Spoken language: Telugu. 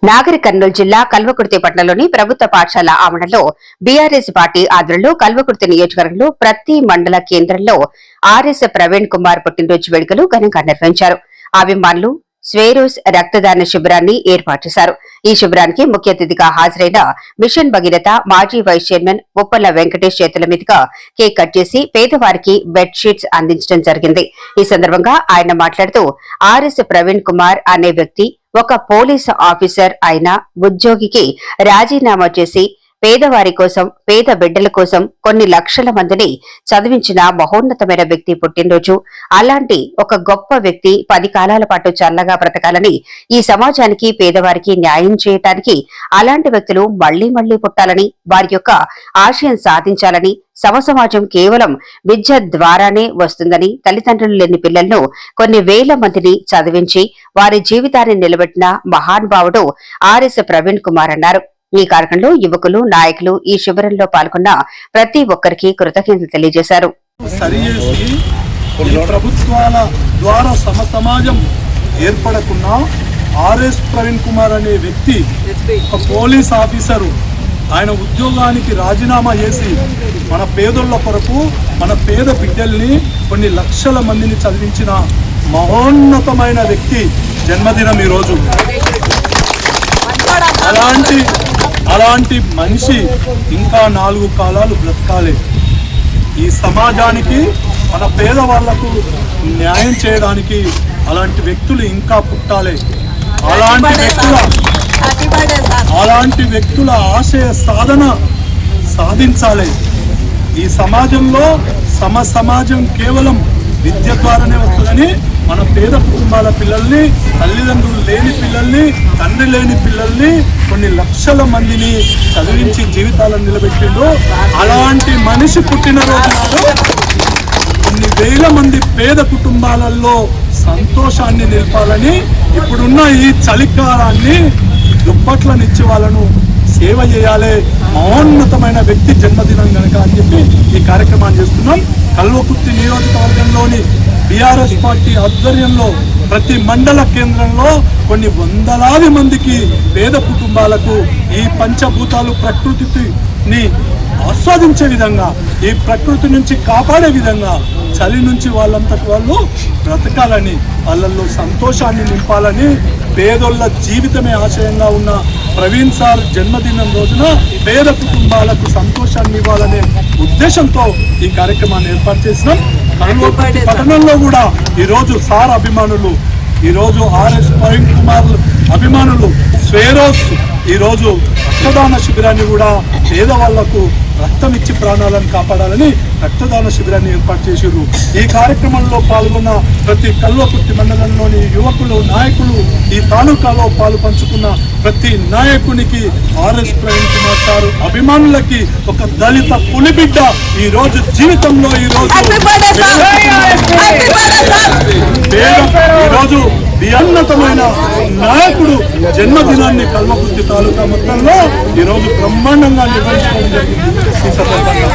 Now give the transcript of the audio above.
నాగర్ కర్నూలు జిల్లా కల్వకుర్తి పట్టణంలోని ప్రభుత్వ పాఠశాల ఆవరణలో బీఆర్ఎస్ పార్టీ ఆధ్వర్యంలో కల్వకుర్తి నియోజకవర్గంలో ప్రతి మండల కేంద్రంలో ఆర్ఎస్ ప్రవీణ్ కుమార్ పుట్టినరోజు వేడుకలు ఘనంగా నిర్వహించారు. అభిమానులు స్వేరోస్ రక్తదాన శిబిరాన్ని ఏర్పాటు చేశారు. ఈ శిబిరానికి ముఖ్య అతిథిగా హాజరైన మిషన్ భగీరథ మాజీ వైస్ చైర్మన్ ఉప్పల్ల వెంకటేష్ చేతుల మీదుగా కేక్ కట్ చేసి పేదవారికి బెడ్ షీట్స్ అందించడం జరిగింది. ఈ సందర్భంగా ఆయన మాట్లాడుతూ ఆర్ఎస్ ప్రవీణ్ కుమార్ అనే వ్యక్తి ఒక పోలీసు ఆఫీసర్ అయిన ఉద్యోగికి రాజీనామా చేసి పేదవారి కోసం పేద బిడ్డల కోసం కొన్ని లక్షల మందిని చదివించిన మహోన్నతమైన వ్యక్తి పుట్టినరోజు. అలాంటి ఒక గొప్ప వ్యక్తి 10 కాలాల పాటు చల్లగా బ్రతకాలని, ఈ సమాజానికి పేదవారికి న్యాయం చేయటానికి అలాంటి వ్యక్తులు మళ్లీ మళ్లీ పుట్టాలని, వారి యొక్క ఆశయం సాధించాలని, సమాజం కేవలం విద్య ద్వారానే వస్తుందని, తల్లిదండ్రులు లేని పిల్లలను కొన్ని వేల మందిని చదివించి వారి జీవితాన్ని నిలబెట్టిన మహానుభావుడు ఆర్ఎస్ ప్రవీణ్ కుమార్ అన్నారు. ఈ కార్యక్రమంలో యువకులు, నాయకులు ఈ శిబిరంలో పాల్గొన్న ప్రతి ఒక్కరికి కృతజ్ఞతలు తెలియజేశారు. ప్రభుత్వాల ద్వారా సమాజం ఏర్పడకుండా ఆర్ఎస్ ప్రవీణ్ కుమార్ అనే వ్యక్తి ఒక పోలీస్ ఆఫీసరు, ఆయన ఉద్యోగానికి రాజీనామా చేసి మన పేదోళ్ల కొరకు మన పేద బిడ్డల్ని కొన్ని లక్షల మందిని చదివించిన మహోన్నతమైన వ్యక్తి జన్మదినం ఈరోజు. అలాంటి మనిషి ఇంకా 4 కాలాలు బ్రతకాలి. ఈ సమాజానికి మన పేదవాళ్లకు న్యాయం చేయడానికి అలాంటి వ్యక్తులు ఇంకా పుట్టాలి. అలాంటి వ్యక్తుల ఆశయ సాధన సాధించాలి. ఈ సమాజంలో సమాజం కేవలం విద్య ద్వారానే వస్తుందని మన పేద కుటుంబాల పిల్లల్ని, తల్లిదండ్రులు లేని పిల్లల్ని, తండ్రి లేని పిల్లల్ని కొన్ని లక్షల మందిని చదివించి జీవితాలను నిలబెట్టిండు. అలాంటి మనిషి పుట్టినరోజు కొన్ని వేల మంది పేద కుటుంబాలలో సంతోషాన్ని నిలపాలని, ఇప్పుడున్న ఈ చలికాలాన్ని దుప్పట్లనిచ్చి వాళ్ళను సేవ చేయాలి. మహోన్నతమైన వ్యక్తి జన్మదినం కనుక అని చెప్పి ఈ కార్యక్రమాన్ని చేస్తున్నాం. కల్వకుర్తి నియోజకవర్గంలోని బీఆర్ఎస్ పార్టీ ఆధ్వర్యంలో ప్రతి మండల కేంద్రంలో కొన్ని వందలాది మందికి పేద కుటుంబాలకు ఈ పంచభూతాలు ప్రకృతిని ఆస్వాదించే విధంగా, ఈ ప్రకృతి నుంచి కాపాడే విధంగా, చలి నుంచి వాళ్ళంతటి వాళ్ళు బ్రతకాలని, వాళ్ళల్లో సంతోషాన్ని నింపాలని, పేదోళ్ళ జీవితమే ఆశయంగా ఉన్న ప్రవీణ్ సార్ జన్మదినం రోజున పేద కుటుంబాలకు సంతోషాన్ని ఇవ్వాలనే ఉద్దేశంతో ఈ కార్యక్రమాన్ని ఏర్పాటు చేసినాం. కల్వకుర్తి పట్టణంలో కూడా ఈరోజు సార్ అభిమానులు, ఈరోజు ఆర్ఎస్ ప్రవీణ్ కుమార్ అభిమానులు స్వేరోస్ ఈరోజు రక్తదాన శిబిరాన్ని కూడా పేదవాళ్లకు రక్తం ఇచ్చి ప్రాణాలను కాపాడాలని రక్తదాన శిబిరాన్ని ఏర్పాటు చేశారు. ఈ కార్యక్రమంలో పాల్గొన్న ప్రతి కల్వకుర్తి మండలంలోని యువకులు, నాయకులు, ఈ తాలూకాలో పాలు పంచుకున్న ప్రతి నాయకునికి, ఆర్ఎస్ ప్రవీణ్ కుమార్ సార్ అభిమానులకి ఒక దళిత పులిబిడ్డ ఈరోజు జీవితంలో ఈరోజు ఉన్నతమైన నాయకుడు జన్మదినాన్ని కల్వకుర్తి తాలూకా మొత్తంలో ఈరోజు బ్రహ్మాండంగా నిర్వహించుకోవడం జరిగింది. ఈ సందర్భంగా